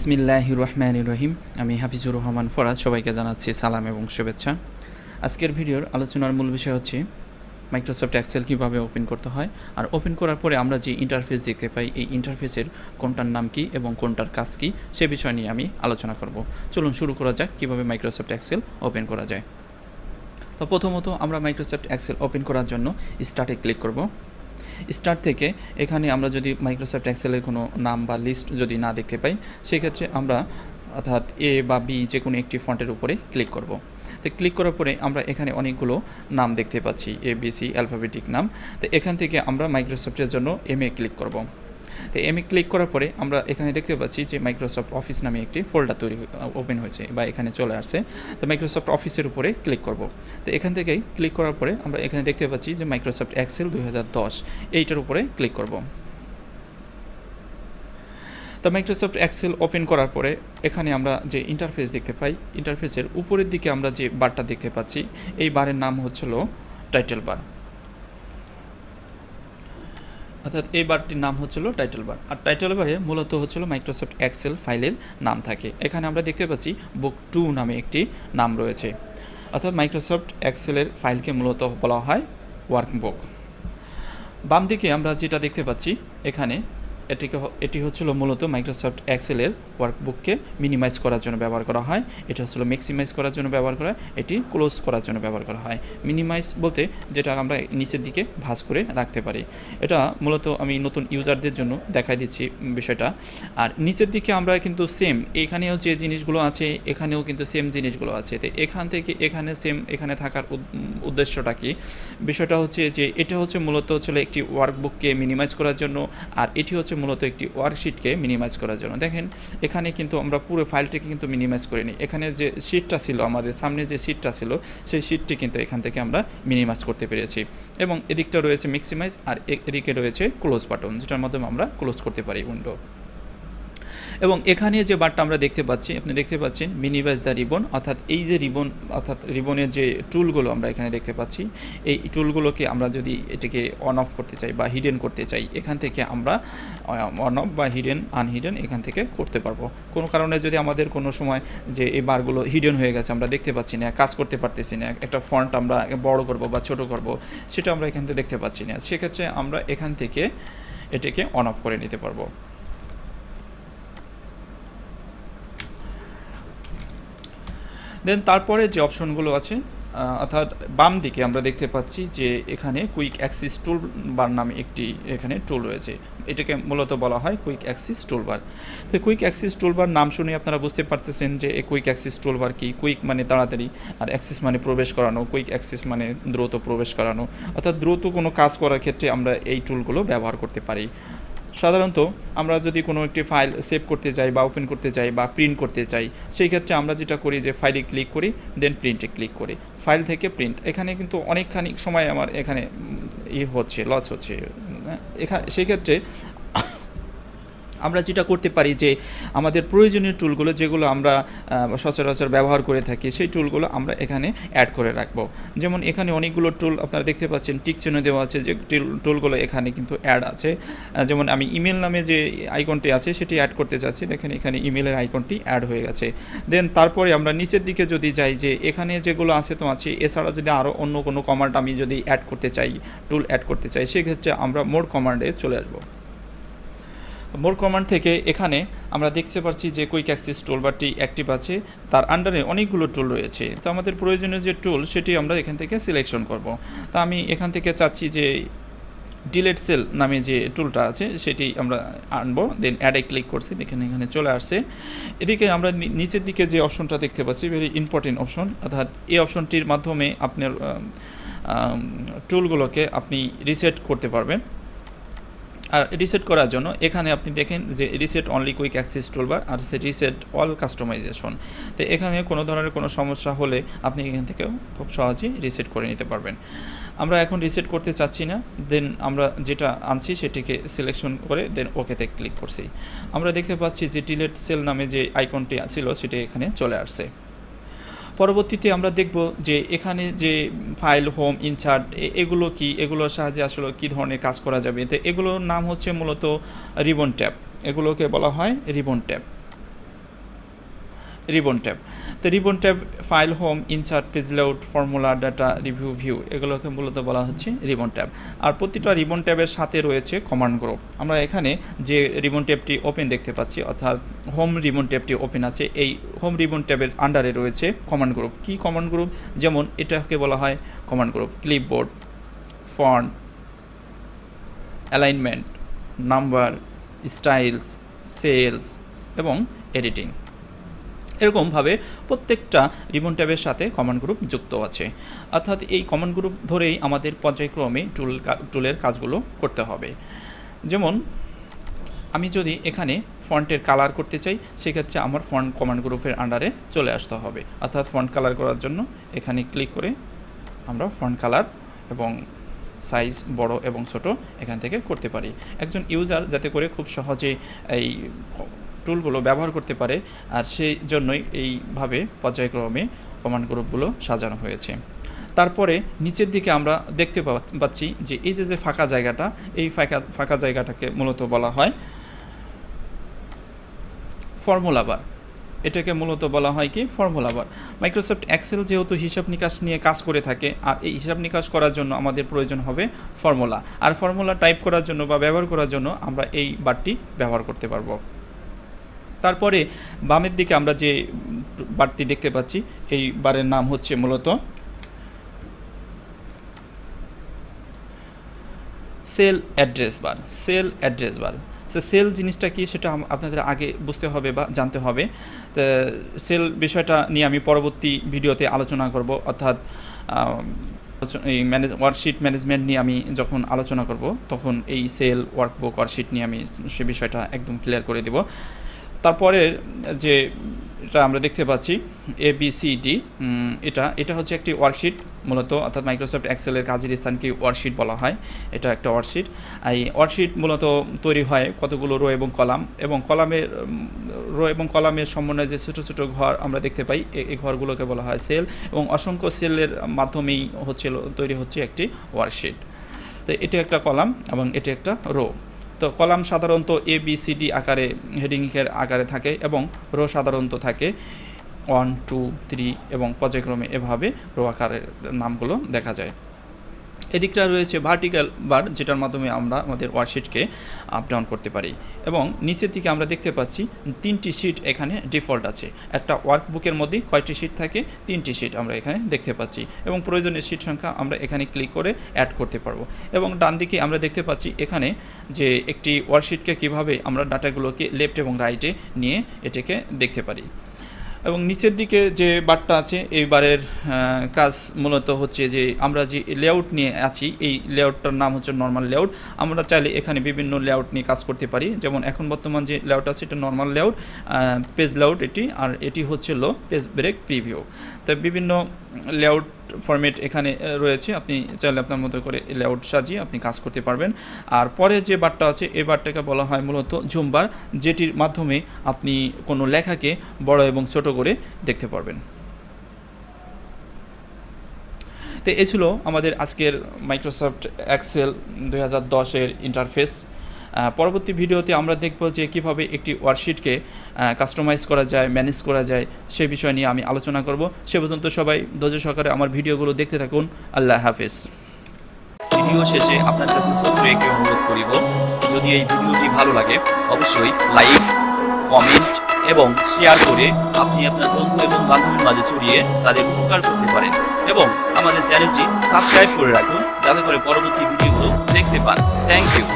বিসমিল্লাহির রহমানির রহিম। আমি হাফিজুর রহমান ফরাজ, সবাইকে জানাচ্ছি সালাম এবং শুভেচ্ছা। আজকের ভিডিওর আলোচনার মূল বিষয় হচ্ছে মাইক্রোসফট এক্সেল কীভাবে ওপেন করতে হয়, আর ওপেন করার পরে আমরা যে ইন্টারফেস দেখতে পাই এই ইন্টারফেসের কোনটার নাম কী এবং কোনটার কাজ কী সে বিষয় নিয়ে আমি আলোচনা করব। চলুন শুরু করা যাক কীভাবে মাইক্রোসফট এক্সেল ওপেন করা যায়। তো প্রথমত আমরা মাইক্রোসফট এক্সেল ওপেন করার জন্য স্টার্টে ক্লিক করব। স্টার্ট থেকে এখানে আমরা যদি মাইক্রোসফট এক্সেলের কোনো নাম বা লিস্ট যদি না দেখতে পাই, সেক্ষেত্রে আমরা অর্থাৎ এ বা বি যে কোনো একটি ফন্টের উপরে ক্লিক করব। তো ক্লিক করার পরে আমরা এখানে অনেকগুলো নাম দেখতে পাচ্ছি, এ বি সি অ্যালফাবেটিক নাম। তো এখান থেকে আমরা মাইক্রোসফটের জন্য এমএ ক্লিক করব। তো এমএ ক্লিক করার পরে আমরা এখানে দেখতে পাচ্ছি যে মাইক্রোসফট অফিস নামে একটি ফোল্ডার ওপেন হয়েছে বা এখানে চলে আসছে। তো মাইক্রোসফট অফিসের উপরে ক্লিক করব। তো এখান থেকেই ক্লিক করার পরে আমরা এখানে দেখতে পাচ্ছি যে মাইক্রোসফট এক্সেল 2010 এইটার উপরে ক্লিক করব। তো মাইক্রোসফট এক্সেল ওপেন করার পরে এখানে আমরা যে ইন্টারফেস দেখতে পাই, ইন্টারফেসের উপরের দিকে আমরা যে বারটা দেখতে পাচ্ছি, এই বারের নাম হচ্ছিল টাইটেল বার, অর্থাৎ এই বারটির নাম হচ্ছিল টাইটেল বার। আর টাইটেল বারে মূলত হচ্ছিল মাইক্রোসফট এক্সেল ফাইলের নাম থাকে। এখানে আমরা দেখতে পাচ্ছি বুক 2 নামে একটি নাম রয়েছে, অর্থাৎ মাইক্রোসফট এক্সেলের ফাইলকে মূলত বলা হয় ওয়ার্কবুক। বাম দিকে আমরা যেটা দেখতে পাচ্ছি এখানে এটি হচ্ছিল মূলত মাইক্রোসফট এক্সেলের ওয়ার্কবুককে মিনিমাইজ করার জন্য ব্যবহার করা হয়। এটা হচ্ছিল ম্যাক্সিমাইজ করার জন্য ব্যবহার করা হয়, এটি ক্লোজ করার জন্য ব্যবহার করা হয়। মিনিমাইজ বলতে যেটা আমরা নিচের দিকে ভাঁজ করে রাখতে পারি, এটা মূলত আমি নতুন ইউজারদের জন্য দেখাই দিচ্ছি বিষয়টা। আর নিচের দিকে আমরা কিন্তু সেম, এখানেও যে জিনিসগুলো আছে এখানেও কিন্তু সেম জিনিসগুলো আছে। তো এখান থেকে এখানে সেম, এখানে থাকার উদ্দেশ্যটা কি? বিষয়টা হচ্ছে যে এটা হচ্ছে মূলত হচ্ছিল একটি ওয়ার্কবুককে মিনিমাইজ করার জন্য, আর এটি হচ্ছে মূলত একটি ওয়ার্কশিটকে মিনিমাইজ করার জন্য। দেখেন এখানে কিন্তু আমরা পুরো ফাইলটিকে কিন্তু মিনিমাইজ করিনি। এখানে যে শিটটা ছিল, আমাদের সামনে যে শিটটা ছিল, সেই শিটটি কিন্তু এখান থেকে আমরা মিনিমাইজ করতে পেরেছি। এবং এদিকটা রয়েছে ম্যাক্সিমাইজ, আর এদিকে রয়েছে ক্লোজ বাটন, যেটার মাধ্যমে আমরা ক্লোজ করতে পারি উইন্ডো। এবং এখানে যে বারটা আমরা দেখতে পাচ্ছি, আপনি দেখতে পাচ্ছেন মিনিমাইজ দ্য রিবন, অর্থাৎ এই যে রিবন, অর্থাৎ রিবনের যে টুলগুলো আমরা এখানে দেখতে পাচ্ছি, এই টুলগুলোকে আমরা যদি এটাকে অন অফ করতে চাই বা হিডেন করতে চাই, এখান থেকে আমরা অন অফ বা হিডেন আনহিডেন এখান থেকে করতে পারবো। কোনো কারণে যদি আমাদের কোনো সময় যে এই বারগুলো হিডেন হয়ে গেছে, আমরা দেখতে পাচ্ছি না, কাজ করতে পারতেছি না, একটা ফন্ট আমরা বড় করব বা ছোট করব, সেটা আমরা এখান থেকে দেখতে পাচ্ছি না, সেক্ষেত্রে আমরা এখান থেকে এটাকে অন অফ করে নিতে পারবো। দেন তারপরে যে অপশনগুলো আছে, অর্থাৎ বাম দিকে আমরা দেখতে পাচ্ছি যে এখানে কুইক অ্যাক্সেস টুল বার নামে একটি এখানে টুল রয়েছে। এটাকে মূলত বলা হয় কুইক অ্যাক্সেস টুলবার। তো কুইক অ্যাক্সেস টুলবার নাম শুনে আপনারা বুঝতে পারতেছেন যে এই কুইক অ্যাক্সেস টুলবার কি। কুইক মানে তাড়াতাড়ি, আর অ্যাক্সেস মানে প্রবেশ করানো। কুইক অ্যাক্সেস মানে দ্রুত প্রবেশ করানো, অর্থাৎ দ্রুত কোনো কাজ করার ক্ষেত্রে আমরা এই টুলগুলো ব্যবহার করতে পারি। সাধারণত আমরা যদি কোনো একটি ফাইল সেভ করতে চাই বা ওপেন করতে চাই বা প্রিন্ট করতে চাই, সেই ক্ষেত্রে আমরা যেটা করি যে ফাইলে ক্লিক করি, দেন প্রিন্টে ক্লিক করি, ফাইল থেকে প্রিন্ট। এখানে কিন্তু অনেকখানি সময় আমার এখানে হচ্ছে, লস হচ্ছে। সেই ক্ষেত্রে আমরা যেটা করতে পারি যে আমাদের প্রয়োজনীয় টুলগুলো যেগুলো আমরা সচরাচর ব্যবহার করে থাকি, সেই টুলগুলো আমরা এখানে অ্যাড করে রাখবো। যেমন এখানে অনেকগুলো টুল আপনারা দেখতে পাচ্ছেন টিক চিহ্ন দেওয়া আছে, যে টুলগুলো এখানে কিন্তু অ্যাড আছে। যেমন আমি ইমেল নামে যে আইকনটি আছে সেটি অ্যাড করতে চাচ্ছি, দেখেন এখানে ইমেলের আইকনটি অ্যাড হয়ে গেছে। দেন তারপরে আমরা নিচের দিকে যদি যাই, যে এখানে যেগুলো আছে তো আছে, এছাড়া যদি আরও অন্য কোনো কমান্ড আমি যদি অ্যাড করতে চাই, টুল অ্যাড করতে চাই, সেক্ষেত্রে আমরা মোর কমান্ডে চলে আসবো। মোর কমান্ড থেকে এখানে আমরা দেখতে পাচ্ছি যে কুইক অ্যাক্সেস টুলবারটি অ্যাক্টিভ আছে, তার আন্ডারে অনেকগুলো টুল রয়েছে। তো আমাদের প্রয়োজনীয় যে টুল সেটি আমরা এখান থেকে সিলেকশন করব। তা আমি এখান থেকে চাচ্ছি যে ডিলেট সেল নামে যে টুলটা আছে সেটি আমরা আনবো। দেন অ্যাডে ক্লিক করছি, দেখেন এখানে চলে আসছে। এদিকে আমরা নিচের দিকে যে অপশনটা দেখতে পাচ্ছি, ভেরি ইম্পর্টেন্ট অপশন, অর্থাৎ এই অপশনটির মাধ্যমে আপনার টুলগুলোকে আপনি রিসেট করতে পারবেন। আর রিসেট করার জন্য এখানে আপনি দেখেন যে reset only quick access toolbar আর রিসেট অল কাস্টমাইজেশন। তো এখানে কোনো ধরনের কোনো সমস্যা হলে আপনি এখান থেকেও খুব সহজেই রিসেট করে নিতে পারবেন। আমরা এখন রিসেট করতে চাচ্ছি না, দেন আমরা যেটা আনছি সেটিকে সিলেকশন করে দেন ওকেতে ক্লিক করছি। আমরা দেখতে পাচ্ছি যে ডিলেট সেল নামে যে আইকনটি ছিল সেটি এখানে চলে আসছে। পরবর্তীতে আমরা দেখব যে এখানে যে ফাইল, হোম, ইনসার্ট এগুলো কি, এগুলোর সাহায্যে আসলে কী ধরনের কাজ করা যাবে। তো এগুলোর নাম হচ্ছে মূলত রিবন ট্যাব, এগুলোকে বলা হয় রিবন ট্যাব। Ribbon tab. তো ribbon tab file, home, insert, page layout, formula, data, review, view এগুলোকে মূলত বলা হচ্ছে রিবন ট্যাব। আর প্রতিটা রিবন ট্যাবের সাথে রয়েছে কমান্ড গ্রুপ। আমরা এখানে যে রিবন ট্যাবটি ওপেন দেখতে পাচ্ছি, অর্থাৎ হোম রিবন ট্যাবটি ওপেন আছে, এই হোম রিবন ট্যাবের আন্ডারে রয়েছে কমান্ড গ্রুপ। কি কমান্ড গ্রুপ? যেমন এটাকে বলা হয় command group clipboard, font, alignment, number, styles, cells এবং এডিটিং। এরকমভাবে প্রত্যেকটা রিবন ট্যাবের সাথে কমান্ড গ্রুপ যুক্ত আছে, অর্থাৎ এই কমান্ড গ্রুপ ধরেই আমাদের পর্যায়ক্রমে টুলের কাজগুলো করতে হবে। যেমন আমি যদি এখানে ফন্টের কালার করতে চাই, সেক্ষেত্রে আমার ফন্ট কমান্ড গ্রুপের আন্ডারে চলে আসতে হবে। অর্থাৎ ফন্ট কালার করার জন্য এখানে ক্লিক করে আমরা ফন্ট কালার এবং সাইজ বড় এবং ছোট এখান থেকে করতে পারি। একজন ইউজার যাতে করে খুব সহজে এই টুলগুলো ব্যবহার করতে পারে, আর সেই জন্যই এইভাবে পর্যায়ক্রমে কমান্ড গ্রুপগুলো সাজানো হয়েছে। তারপরে নিচের দিকে আমরা দেখতে পাচ্ছি যে এই যে ফাঁকা জায়গাটা, এই ফাঁকা জায়গাটাকে মূলত বলা হয় ফর্মুলা বার। এটাকে মূলত বলা হয় কি ফর্মুলা বার। মাইক্রোসফট এক্সেল যেহেতু হিসাব নিকাশ নিয়ে কাজ করে থাকে, আর এই হিসাব নিকাশ করার জন্য আমাদের প্রয়োজন হবে ফর্মুলা, আর ফর্মুলা টাইপ করার জন্য বা ব্যবহার করার জন্য আমরা এই বারটি ব্যবহার করতে পারবো। তারপরে বামের দিকে আমরা যে বারটি দেখতে পাচ্ছি, এই বারের নাম হচ্ছে মূলত cell address bar. Cell address bar, cell জিনিসটা কি সেটা আপনাদের আগে বুঝতে হবে বা জানতে হবে। তো সেল বিষয়টা নিয়ে আমি পরবর্তী ভিডিওতে আলোচনা করব, অর্থাৎ এই ওয়ার্কশিট ম্যানেজমেন্ট নিয়ে আমি যখন আলোচনা করব তখন এই সেল ওয়ার্কবুক ওয়ার্কশিট নিয়ে আমি সে বিষয়টা একদম ক্লিয়ার করে দেব। তারপরে যে এটা আমরা দেখতে পাচ্ছি ABCD, এটা হচ্ছে একটি ওয়ার্কশিট মূলত, অর্থাৎ মাইক্রোসফট এক্সেলের কাজের স্থানকে ওয়ার্কশিট বলা হয়। এটা একটা ওয়ার্কশিট। এই ওয়ার্কশিট মূলত তৈরি হয় কতগুলো রো এবং কলাম, এবং রো এবং কলামের সমন্বয়ে যে ছোটো ছোটো ঘর আমরা দেখতে পাই, এই ঘরগুলোকে বলা হয় সেল, এবং অসংখ্য সেলের মাধ্যমেই তৈরি হচ্ছে একটি ওয়ার্কশিট। তো এটি একটা কলাম এবং এটি একটা রো। তো কলাম সাধারণত ABCD আকারে হেডিংয়ের আকারে থাকে, এবং রো সাধারণত থাকে 1, 2, 3 এবং পর্যায়ক্রমে এভাবে রো আকারের নামগুলো দেখা যায়। এদিকটা রয়েছে ভার্টিক্যাল বার, যেটার মাধ্যমে আমরা আমাদের ওয়ার্কশিটকে আপ ডাউন করতে পারি। এবং নিচের দিকে আমরা দেখতে পাচ্ছি 3টি শিট এখানে ডিফল্ট আছে। একটা ওয়ার্কবুকের মধ্যে কয়টি শিট থাকে? 3টি শিট আমরা এখানে দেখতে পাচ্ছি, এবং প্রয়োজনীয় শিট সংখ্যা আমরা এখানে ক্লিক করে অ্যাড করতে পারবো। এবং ডান দিকে আমরা দেখতে পাচ্ছি এখানে যে একটি ওয়ার্কশিটকে কিভাবে আমরা ডাটাগুলোকে লেফট এবং রাইটে নিয়ে এটাকে দেখতে পারি। এবং নিচের দিকে যে বারটা আছে, এই বারের কাজ মূলত হচ্ছে যে আমরা যে লেআউট নিয়ে আছি, এই লেআউটটার নাম হচ্ছে নর্মাল লেআউট। আমরা চাইলে এখানে বিভিন্ন লেআউট নিয়ে কাজ করতে পারি। যেমন এখন বর্তমান যে লেআউট আছে এটা নর্মাল লেআউট, পেজ লেআউট এটি, আর এটি হচ্ছে পেজ ব্রেক প্রিভিউ। তো বিভিন্ন লেআউট ফরম্যাট এখানে রয়েছে, আপনি চাইলে আপনার মতো করে লেআউট সাজিয়ে আপনি কাজ করতে পারবেন। আর পরে যে বারটা আছে, এই বারটাকে বলা হয় মূলত জুম বার, যেটির মাধ্যমে আপনি কোনো লেখাকে বড় এবং ছোট করে দেখতে পারবেন। তো এই ছিল আমাদের আজকের মাইক্রোসফট এক্সেল 2010-এর ইন্টারফেস। পরবর্তী ভিডিওতে আমরা দেখব যে কীভাবে একটি ওয়ার্কশিটকে কাস্টমাইজ করা যায়, ম্যানেজ করা যায়, সে বিষয় নিয়ে আমি আলোচনা করব। সে পর্যন্ত সবাই ধৈর্য সহকারে আমার ভিডিওগুলো দেখতে থাকুন। আল্লাহ হাফেজ। ভিডিও শেষে আপনার কাছে ছোট্ট একটি অনুরোধ করিব, যদি এই ভিডিওটি ভালো লাগে অবশ্যই লাইক, কমেন্ট এবং শেয়ার করে আপনি আপনার বন্ধু এবং বান্ধবীর মাঝে ছড়িয়ে তাদের উপকার করতে পারেন, এবং আমাদের চ্যানেলটি সাবস্ক্রাইব করে রাখুন যাতে করে পরবর্তী ভিডিওগুলো দেখতে পান। Thank you.